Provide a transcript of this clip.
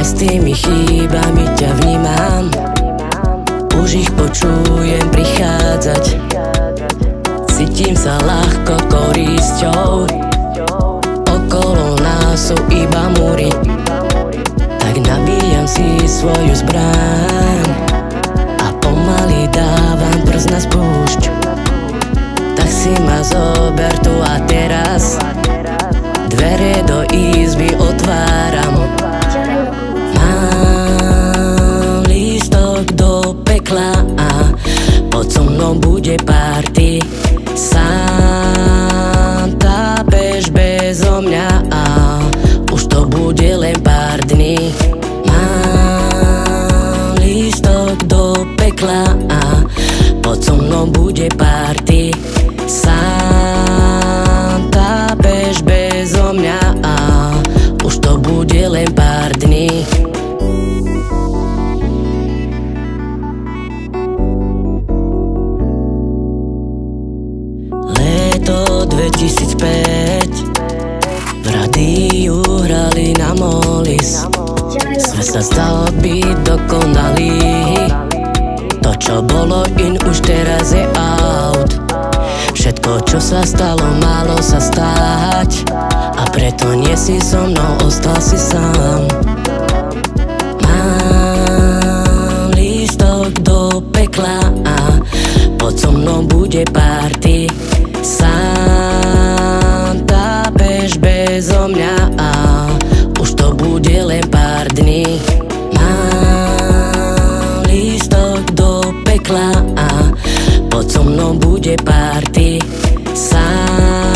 Aj s tými chýbami ťa vnímam, už ich počujem prichádzať. Cítim sa ľahko korisťou, okolo nás sú iba múry. Tak nabíjam si svoju zbraň a pomaly dávam prst na spúšť. Tak si ma zober tu a teraz, dvere do izby otváram. Mám lístok do pekla a pod so mnou bude party. Sám tápeš bezo mňa a už to bude len pár dní. Mám lístok do pekla a pod so mnou bude party. Sám tápeš bezo mňa a už to bude len pár dní. Leto 2005, v rádiu hrali na Molis. Svet sa stal byť dokonalý, to čo bolo in už teraz je out. Všetko čo sa stalo, malo sa stať, a preto nie si so mnou, ostal si sám. Mám lístok do pekla a pod so mnou bude party. Sám tápeš bezo mňa a už to bude len pár dní. Mám lístok do pekla a pod so mnou bude party. Sám